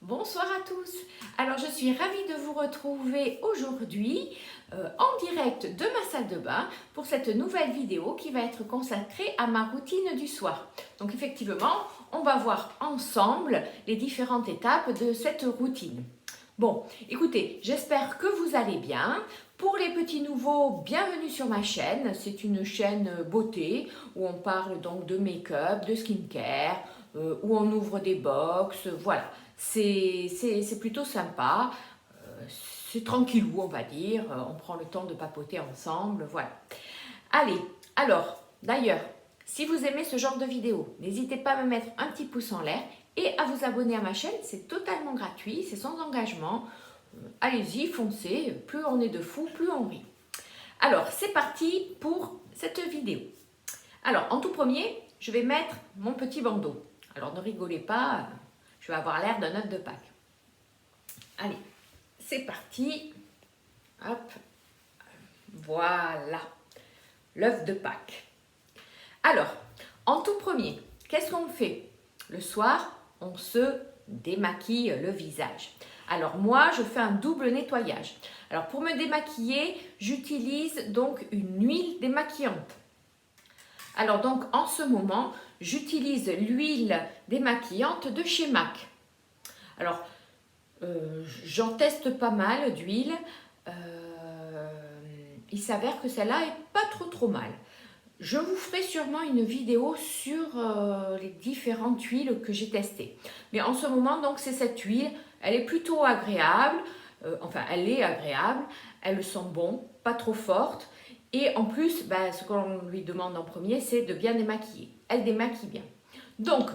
Bonsoir à tous. Alors je suis ravie de vous retrouver aujourd'hui en direct de ma salle de bain pour cette nouvelle vidéo qui va être consacrée à ma routine du soir. Donc effectivement, on va voir ensemble les différentes étapes de cette routine. Bon, écoutez, j'espère que vous allez bien. Pour les petits nouveaux, bienvenue sur ma chaîne. C'est une chaîne beauté où on parle donc de make-up, de skincare, où on ouvre des box, voilà. C'est plutôt sympa, c'est tranquillou on va dire, on prend le temps de papoter ensemble, voilà. Allez, alors, d'ailleurs, si vous aimez ce genre de vidéo, n'hésitez pas à me mettre un petit pouce en l'air et à vous abonner à ma chaîne, c'est totalement gratuit, c'est sans engagement. Allez-y, foncez, plus on est de fous, plus on rit. Alors, c'est parti pour cette vidéo. Alors, en tout premier, je vais mettre mon petit bandeau. Alors, ne rigolez pas, je vais avoir l'air d'un œuf de Pâques. Allez, c'est parti. Hop, voilà, l'œuf de Pâques. Alors, en tout premier, qu'est-ce qu'on fait? Le soir, on se démaquille le visage. Alors moi, je fais un double nettoyage. Alors pour me démaquiller, j'utilise donc une huile démaquillante. Alors donc en ce moment, j'utilise l'huile démaquillante de chez MAC. Alors, j'en teste pas mal d'huile. Il s'avère que celle-là est pas trop mal. Je vous ferai sûrement une vidéo sur les différentes huiles que j'ai testées. Mais en ce moment, donc, c'est cette huile. Elle est plutôt agréable. Enfin, elle est agréable. Elle sent bon, pas trop forte. Et en plus, ce qu'on lui demande en premier, c'est de bien démaquiller. Elle démaquille bien. Donc,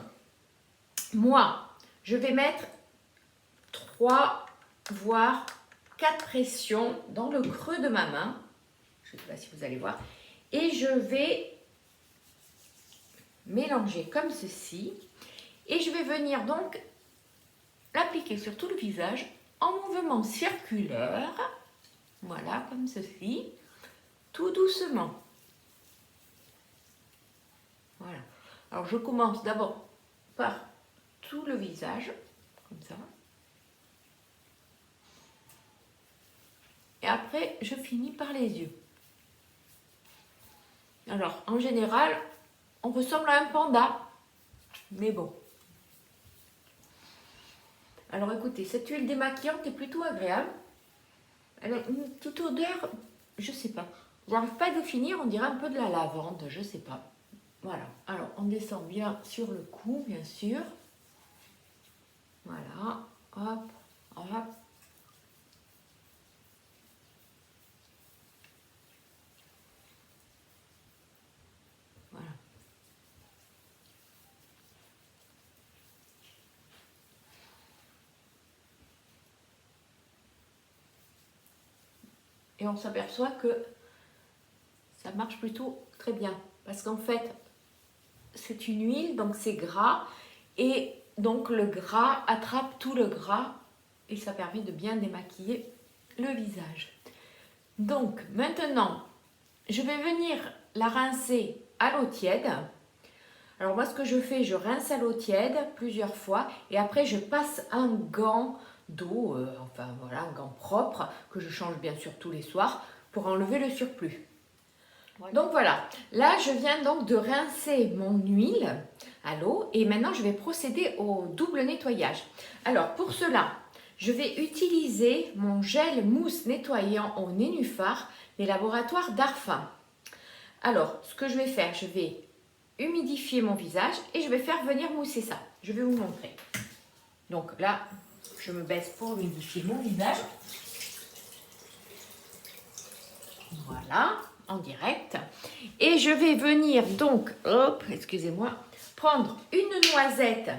moi, je vais mettre 3 voire 4 pressions dans le creux de ma main. Je ne sais pas si vous allez voir. Et je vais mélanger comme ceci. Et je vais venir donc l'appliquer sur tout le visage en mouvement circulaire. Voilà, comme ceci. Tout doucement. Voilà. Alors je commence d'abord par tout le visage, comme ça. Et après, je finis par les yeux. Alors, en général, on ressemble à un panda. Mais bon. Alors écoutez, cette huile démaquillante est plutôt agréable. Elle a une petite odeur, je sais pas. J'arrive pas à définir, on dirait un peu de la lavande, je sais pas. Voilà. Alors, on descend bien sur le cou, bien sûr. Voilà. Hop, hop. Voilà. Et on s'aperçoit que ça marche plutôt très bien. Parce qu'en fait, c'est une huile, donc c'est gras. Et donc le gras attrape tout le gras. Et ça permet de bien démaquiller le visage. Donc maintenant, je vais venir la rincer à l'eau tiède. Alors moi ce que je fais, je rince à l'eau tiède plusieurs fois et après je passe un gant d'eau, enfin voilà, un gant propre que je change bien sûr tous les soirs pour enlever le surplus. Ouais. Donc voilà, là je viens donc de rincer mon huile à l'eau et maintenant je vais procéder au double nettoyage. Alors pour cela, je vais utiliser mon gel mousse nettoyant au nénuphar des laboratoires Darphin. Alors ce que je vais faire, je vais humidifier mon visage et je vais faire venir mousser ça. Je vais vous montrer. Donc là, je me baisse pour humidifier mon visage. Voilà, en direct. Et je vais venir donc, hop, excusez-moi, prendre une noisette,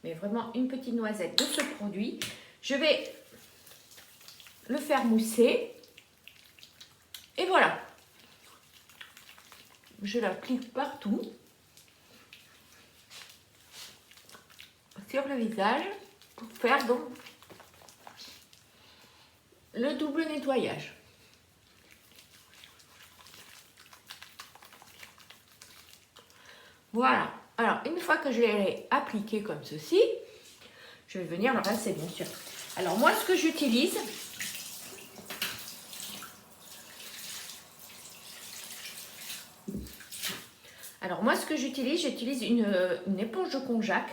mais vraiment une petite noisette de ce produit. Je vais le faire mousser. Et voilà. Je l'applique partout. Sur le visage pour faire donc le double nettoyage. Voilà. Alors, une fois que je l'ai appliqué comme ceci, je vais venir le rincer, bien sûr. Alors, moi, ce que j'utilise, j'utilise une éponge de konjac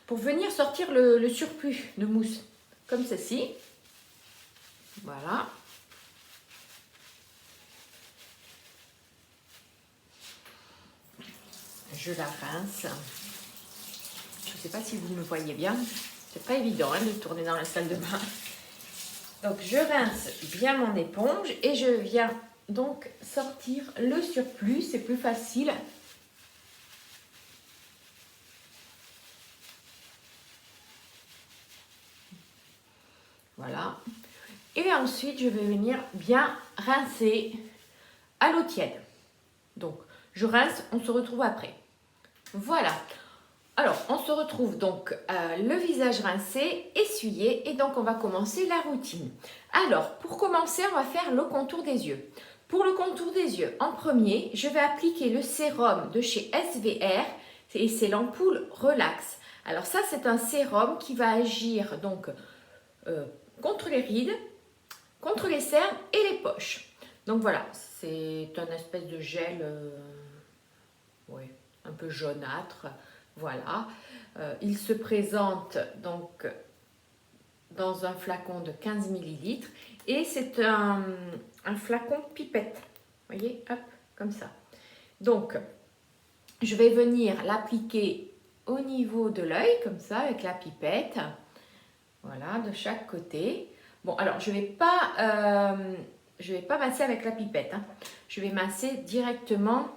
pour venir sortir le surplus de mousse, comme ceci. Voilà. Je la rince. Je ne sais pas si vous me voyez bien. C'est pas évident hein, de tourner dans la salle de bain. Donc je rince bien mon éponge et je viens donc sortir le surplus. C'est plus facile. Voilà. Et ensuite, je vais venir bien rincer à l'eau tiède. Donc, je rince, on se retrouve après. Voilà. Alors, on se retrouve donc le visage rincé, essuyé, et donc on va commencer la routine. Alors, pour commencer, on va faire le contour des yeux. Pour le contour des yeux, en premier, je vais appliquer le sérum de chez SVR, et c'est l'ampoule Relax. Alors ça, c'est un sérum qui va agir donc contre les rides, contre les cernes et les poches. Donc voilà, c'est un espèce de gel ouais, un peu jaunâtre. Voilà, il se présente donc dans un flacon de 15 ml et c'est un flacon pipette. Vous voyez, hop, comme ça. Donc, je vais venir l'appliquer au niveau de l'œil, comme ça, avec la pipette. Voilà, de chaque côté. Bon, alors, je vais pas masser avec la pipette. Hein. Je vais masser directement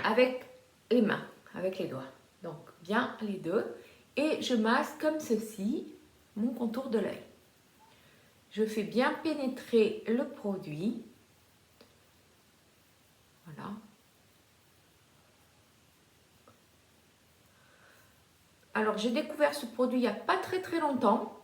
avec les mains, avec les doigts. Donc, bien les deux. Et je masse comme ceci mon contour de l'œil. Je fais bien pénétrer le produit. Voilà. Alors, j'ai découvert ce produit il n'y a pas très longtemps.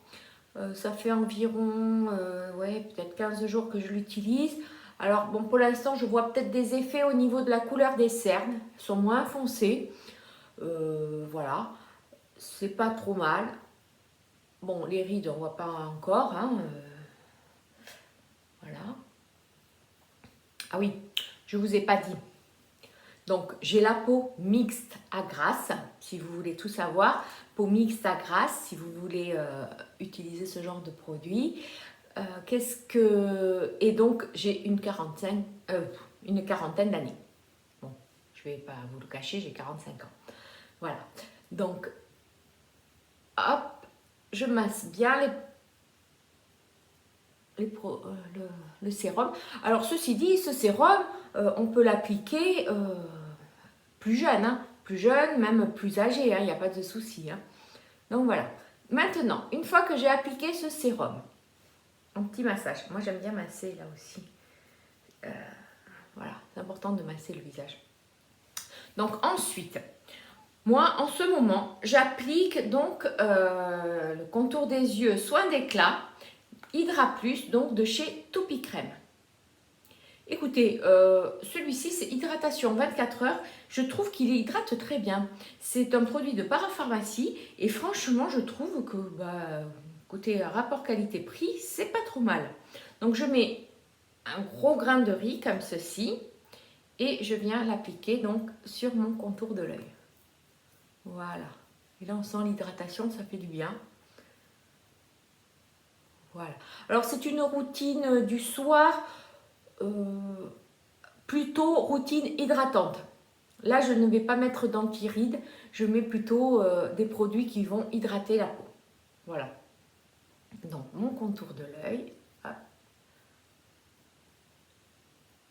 Ça fait environ ouais, peut-être 15 jours que je l'utilise. Alors, bon, pour l'instant, je vois peut-être des effets au niveau de la couleur des cernes. Elles sont moins foncées. Voilà. C'est pas trop mal. Bon, les rides, on ne voit pas encore. Hein, voilà. Ah oui, je ne vous ai pas dit. Donc, j'ai la peau mixte à grasse, si vous voulez tout savoir. Peau mixte à grasse, si vous voulez utiliser ce genre de produit. Et donc, j'ai une quarantaine d'années. Bon, je ne vais pas vous le cacher, j'ai 45 ans. Voilà. Donc, hop, je masse bien le sérum. Alors, ceci dit, ce sérum, on peut l'appliquer plus jeune, hein, même plus âgé, hein, il n'y a pas de souci. Hein. Donc voilà. Maintenant, une fois que j'ai appliqué ce sérum, un petit massage. Moi, j'aime bien masser là aussi. Voilà, c'est important de masser le visage. Donc ensuite, moi, en ce moment, j'applique donc le contour des yeux Soin d'éclat Hydra Plus, donc de chez Toupie Crème. Écoutez, celui-ci, c'est hydratation 24 heures. Je trouve qu'il hydrate très bien. C'est un produit de parapharmacie et franchement, je trouve que côté rapport qualité-prix, c'est pas trop mal. Donc, je mets un gros grain de riz comme ceci et je viens l'appliquer donc sur mon contour de l'œil. Voilà. Et là, on sent l'hydratation, ça fait du bien. Voilà. Alors, c'est une routine du soir. Plutôt routine hydratante. Là, je ne vais pas mettre d'anti-rides, je mets plutôt des produits qui vont hydrater la peau. Voilà. Donc, mon contour de l'œil.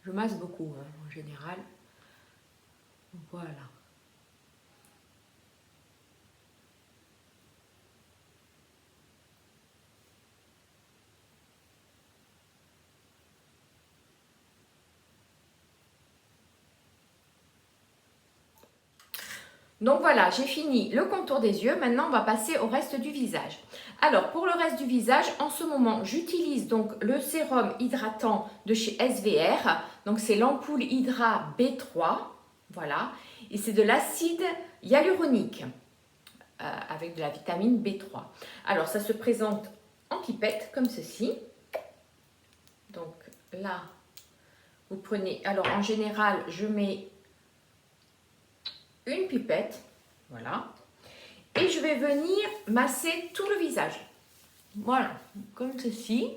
Je masse beaucoup, hein, en général. Voilà. Donc voilà, j'ai fini le contour des yeux. Maintenant, on va passer au reste du visage. Alors, pour le reste du visage, en ce moment, j'utilise donc le sérum hydratant de chez SVR. Donc, c'est l'ampoule Hydra B3. Voilà. Et c'est de l'acide hyaluronique avec de la vitamine B3. Alors, ça se présente en pipette comme ceci. Donc là, vous prenez, alors en général, je mets une pipette, voilà, et je vais venir masser tout le visage. Voilà, comme ceci.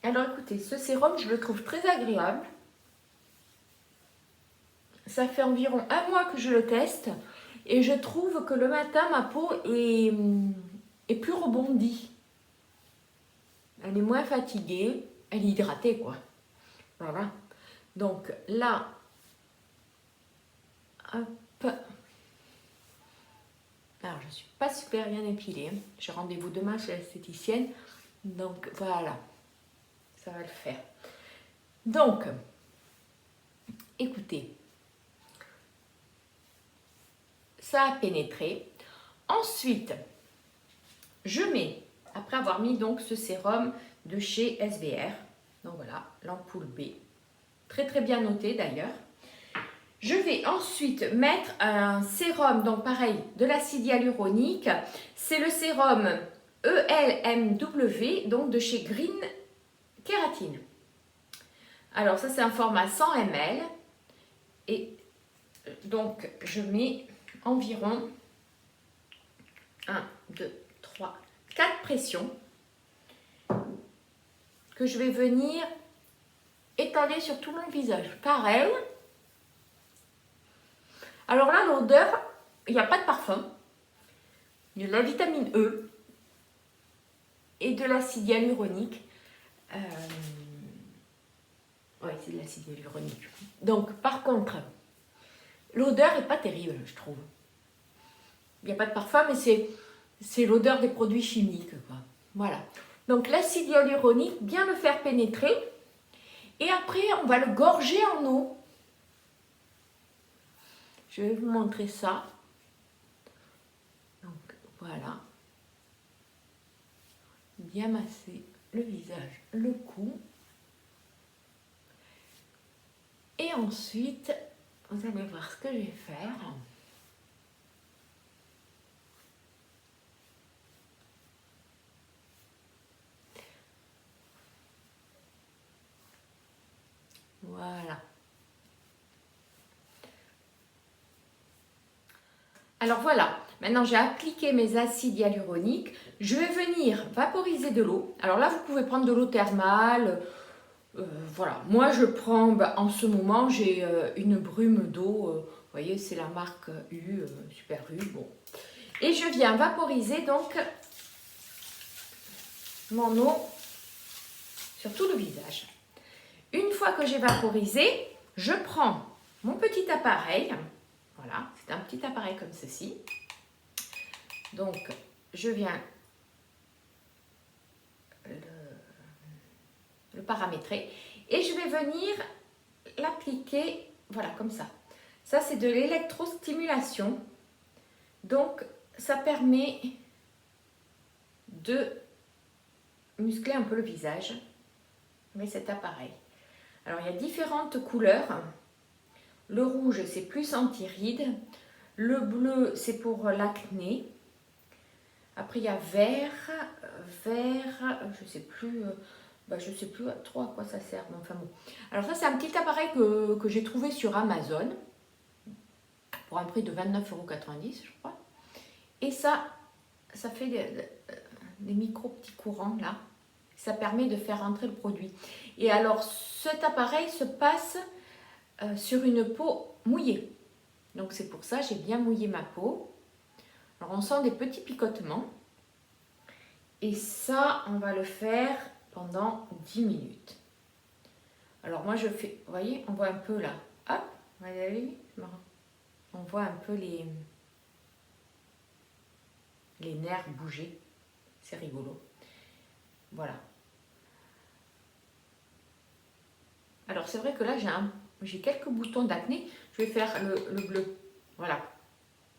Alors écoutez, ce sérum, je le trouve très agréable. Ça fait environ 1 mois que je le teste et je trouve que le matin, ma peau est plus rebondie. Elle est moins fatiguée, elle est hydratée quoi. Voilà. Donc là, hop. Alors je ne suis pas super bien épilée. J'ai rendez-vous demain chez l'esthéticienne. Donc voilà, ça va le faire. Donc, écoutez, ça a pénétré. Ensuite, je mets, après avoir mis donc ce sérum de chez SBR, donc voilà, l'ampoule B, très très bien noté d'ailleurs. Je vais ensuite mettre un sérum, donc pareil, de l'acide hyaluronique. C'est le sérum ELMW, donc de chez Green Kératine. Alors ça c'est un format 100 ml. Et donc je mets environ 1, 2, 3, 4 pressions que je vais venir étaler sur tout mon visage. Pareil. Alors là, l'odeur, il n'y a pas de parfum. Il y a de la vitamine E et de l'acide hyaluronique. Oui, c'est de l'acide hyaluronique. Donc, par contre, l'odeur n'est pas terrible, je trouve. Il n'y a pas de parfum, mais c'est l'odeur des produits chimiques, quoi. Voilà. Donc, l'acide hyaluronique, bien le faire pénétrer. Et après, on va le gorger en eau. Je vais vous montrer ça. Donc, voilà. Bien masser le visage, le cou. Et ensuite, vous allez voir ce que je vais faire. Voilà. Alors voilà, maintenant j'ai appliqué mes acides hyaluroniques. Je vais venir vaporiser de l'eau. Alors là, vous pouvez prendre de l'eau thermale. Voilà, moi je prends, en ce moment, j'ai une brume d'eau. Vous voyez, c'est la marque U, Super U. Bon. Et je viens vaporiser donc mon eau sur tout le visage. Une fois que j'ai vaporisé, je prends mon petit appareil. Voilà, c'est un petit appareil comme ceci. Donc, je viens le paramétrer et je vais venir l'appliquer, voilà, comme ça. Ça, c'est de l'électrostimulation. Donc, ça permet de muscler un peu le visage avec cet appareil. Alors, il y a différentes couleurs. Le rouge, c'est plus anti-rides. Le bleu, c'est pour l'acné. Après, il y a vert, je sais plus trop à quoi ça sert. Mais enfin bon. Alors ça, c'est un petit appareil que j'ai trouvé sur Amazon pour un prix de 29,90 €, je crois. Et ça fait des micro petits courants là. Ça permet de faire rentrer le produit. Et alors, cet appareil se passe sur une peau mouillée. Donc c'est pour ça j'ai bien mouillé ma peau. Alors on sent des petits picotements. Et ça, on va le faire pendant 10 minutes. Alors moi je fais, vous voyez, on voit un peu là. Hop, vous voyez, c'est marrant. On voit un peu les nerfs bouger. C'est rigolo. Voilà. Alors c'est vrai que là j'ai quelques boutons d'acné. Je vais faire le bleu. Voilà.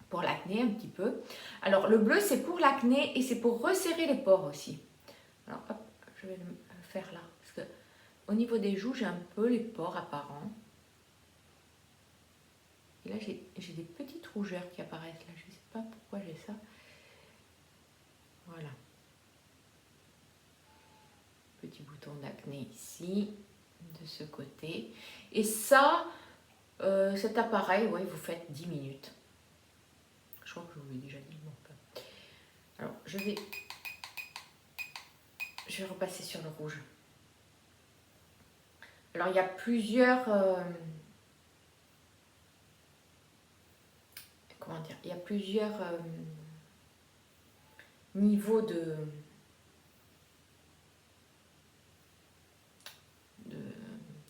Pour l'acné un petit peu. Alors le bleu c'est pour l'acné et c'est pour resserrer les pores aussi. Alors hop, je vais le faire là. Parce que au niveau des joues, j'ai un peu les pores apparents. Et là, j'ai des petites rougeurs qui apparaissent. Là, je ne sais pas pourquoi j'ai ça. Voilà. Petit bouton d'acné ici, de ce côté. Et ça, cet appareil, ouais, vous faites 10 minutes. Je crois que je vous l'ai déjà dit. Bon, alors, je vais repasser sur le rouge. Alors, il y a plusieurs... comment dire? Il y a plusieurs niveaux de...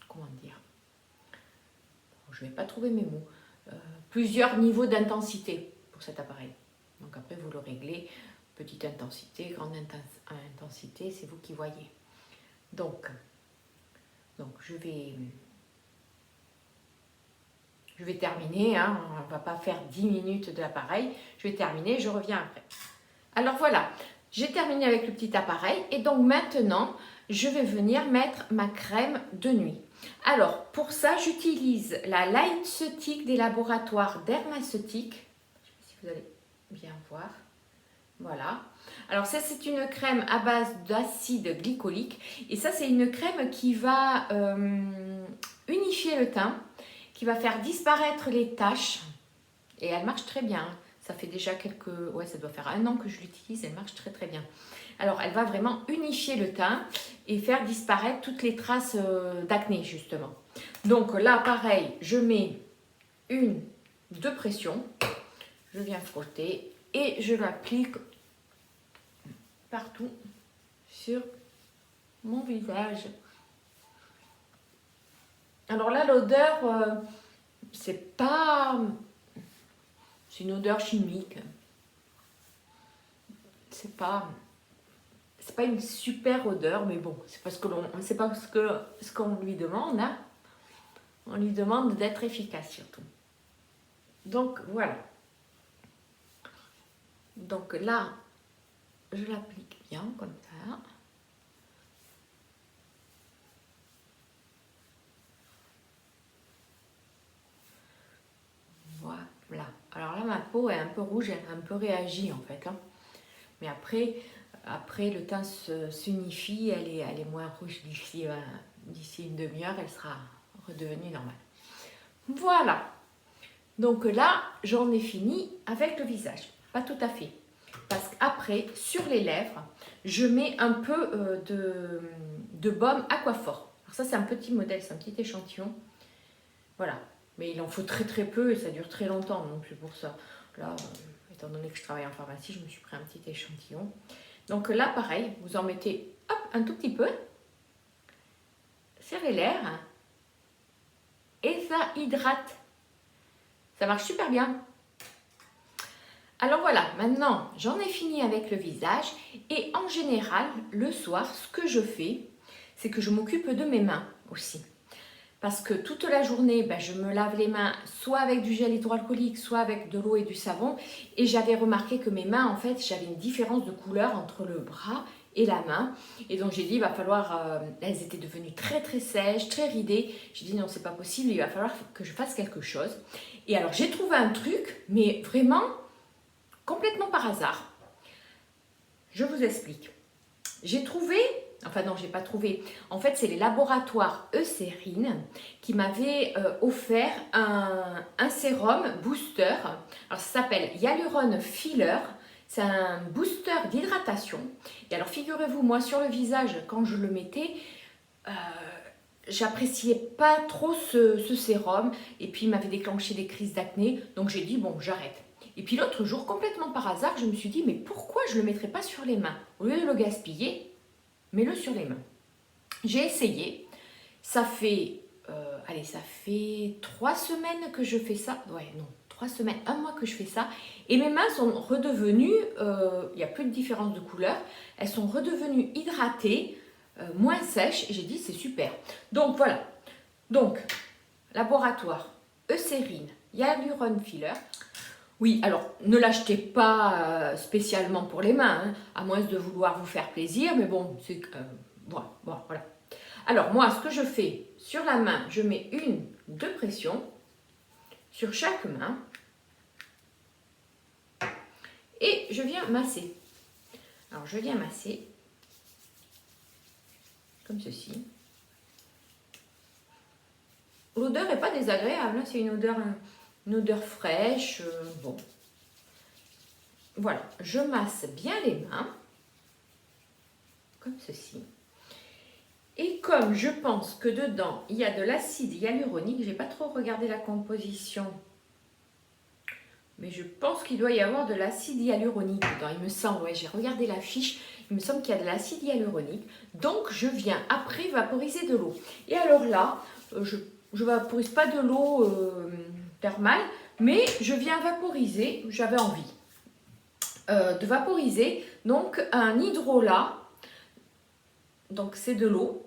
Comment dire? Je ne vais pas trouver mes mots. Plusieurs niveaux d'intensité pour cet appareil. Donc après, vous le réglez. Petite intensité, grande intensité, c'est vous qui voyez. Donc je vais terminer, hein, on ne va pas faire 10 minutes de l'appareil, je vais terminer, je reviens après. Alors voilà, j'ai terminé avec le petit appareil et donc maintenant, je vais venir mettre ma crème de nuit. Alors pour ça, j'utilise la Lightceutic des laboratoires Dermaceutique. Je ne sais pas si vous allez bien voir. Voilà. Alors ça, c'est une crème à base d'acide glycolique. Et ça, c'est une crème qui va unifier le teint, qui va faire disparaître les taches. Et elle marche très bien. Ça fait déjà quelques... Ouais, ça doit faire 1 an que je l'utilise. Elle marche très très bien. Alors, elle va vraiment unifier le teint et faire disparaître toutes les traces d'acné, justement. Donc là, pareil, je mets deux pressions. Je viens frotter. Et je l'applique partout sur mon visage. Alors là, l'odeur, c'est une odeur chimique. C'est pas une super odeur, mais bon, c'est parce que ce qu'on lui demande, hein. On lui demande d'être efficace surtout. Donc voilà. Donc là, je l'applique bien comme ça. Voilà. Alors là, ma peau est un peu rouge, elle a un peu réagi en fait. Hein. Mais après, le teint s'unifie, elle est moins rouge d'ici une demi-heure, elle sera redevenue normale. Voilà. Donc là, j'en ai fini avec le visage. Pas tout à fait. Parce qu'après, sur les lèvres, je mets un peu de baume Aquaphor. Alors ça, c'est un petit modèle, c'est un petit échantillon. Voilà. Mais il en faut très très peu et ça dure très longtemps. Donc c'est pour ça. Là, étant donné que je travaille en pharmacie, je me suis pris un petit échantillon. Donc là, pareil, vous en mettez hop, un tout petit peu sur les lèvres. Et ça hydrate. Ça marche super bien. Alors voilà, maintenant j'en ai fini avec le visage et en général, le soir, ce que je fais, c'est que je m'occupe de mes mains aussi. Parce que toute la journée, je me lave les mains soit avec du gel hydroalcoolique, soit avec de l'eau et du savon. Et j'avais remarqué que mes mains, en fait, j'avais une différence de couleur entre le bras et la main. Et donc j'ai dit, il va falloir, elles étaient devenues très très sèches, très ridées. J'ai dit non, c'est pas possible, il va falloir que je fasse quelque chose. Et alors j'ai trouvé un truc, mais vraiment complètement par hasard. Je vous explique. J'ai trouvé, enfin non, j'ai pas trouvé. En fait, c'est les laboratoires Eucérine qui m'avaient offert un sérum booster. Alors ça s'appelle Hyaluron Filler. C'est un booster d'hydratation. Et alors figurez-vous, moi sur le visage, quand je le mettais, j'appréciais pas trop ce sérum. Et puis il m'avait déclenché des crises d'acné. Donc j'ai dit bon, j'arrête. Et puis l'autre jour, complètement par hasard, je me suis dit, mais pourquoi je ne le mettrais pas sur les mains? Au lieu de le gaspiller, mets-le sur les mains. J'ai essayé. Ça fait, ça fait 3 semaines que je fais ça. Ouais, non, 3 semaines, 1 mois que je fais ça. Et mes mains sont redevenues, il n'y a plus de différence de couleur. Elles sont redevenues hydratées, moins sèches. Et j'ai dit, c'est super. Donc voilà. Donc, laboratoire, Eucérine, Hyaluron Filler. Oui, alors ne l'achetez pas spécialement pour les mains, hein, à moins de vouloir vous faire plaisir, mais bon, c'est voilà. Alors moi, ce que je fais sur la main, je mets 2 pressions sur chaque main et je viens masser. Alors je viens masser comme ceci. L'odeur n'est pas désagréable, hein, c'est une odeur fraîche. Bon, voilà, je masse bien les mains comme ceci. Et comme je pense que dedans, il y a de l'acide hyaluronique, je n'ai pas trop regardé la composition, mais je pense qu'il doit y avoir de l'acide hyaluronique dedans, il me semble, ouais, j'ai regardé la fiche, il me semble qu'il y a de l'acide hyaluronique. Donc, je viens après vaporiser de l'eau. Et alors là, je ne vaporise pas de l'eau thermale, mais je viens vaporiser, j'avais envie de vaporiser, donc un hydrolat, donc c'est de l'eau,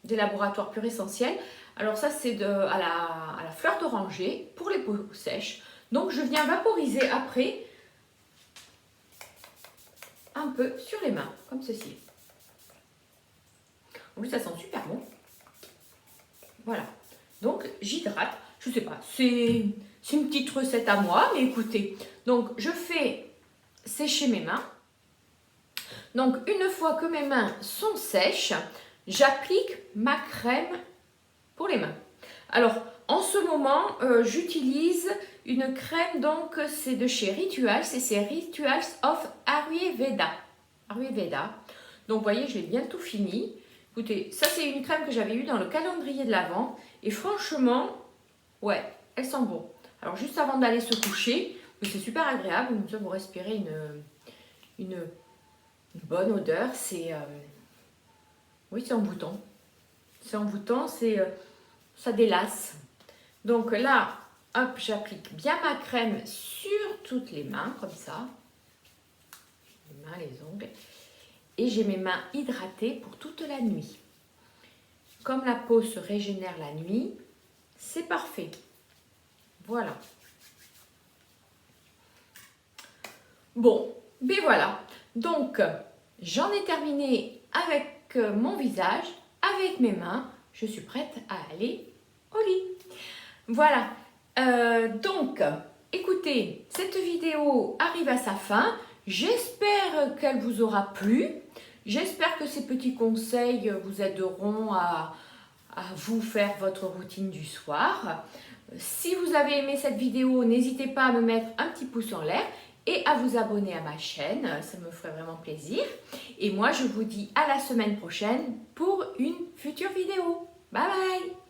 des laboratoires Pur Essentiel. Alors ça c'est à la fleur d'oranger pour les peaux sèches. Donc je viens vaporiser après un peu sur les mains, comme ceci. En plus ça sent super bon. Voilà, donc j'hydrate, je sais pas, c'est une petite recette à moi, mais écoutez, donc je fais sécher mes mains. Donc une fois que mes mains sont sèches, j'applique ma crème pour les mains. Alors en ce moment, j'utilise une crème, donc c'est de chez Rituals, c'est Rituals of Ayurveda. Donc vous voyez, j'ai bien tout fini. Écoutez, ça c'est une crème que j'avais eue dans le calendrier de l'Avent et franchement, ouais, elle sent bon. Alors juste avant d'aller se coucher, c'est super agréable, comme ça vous respirez une bonne odeur. C'est oui, c'est envoûtant. C'est envoûtant, ça délasse. Donc là, hop, j'applique bien ma crème sur toutes les mains, comme ça. Les mains, les ongles. Et j'ai mes mains hydratées pour toute la nuit. Comme la peau se régénère la nuit, c'est parfait. Voilà. Bon, ben voilà. Donc, j'en ai terminé avec mon visage, avec mes mains. Je suis prête à aller au lit. Voilà. Donc, écoutez, cette vidéo arrive à sa fin. J'espère qu'elle vous aura plu. J'espère que ces petits conseils vous aideront à vous faire votre routine du soir. Si vous avez aimé cette vidéo, n'hésitez pas à me mettre un petit pouce en l'air et à vous abonner à ma chaîne, ça me ferait vraiment plaisir. Et moi, je vous dis à la semaine prochaine pour une future vidéo. Bye bye!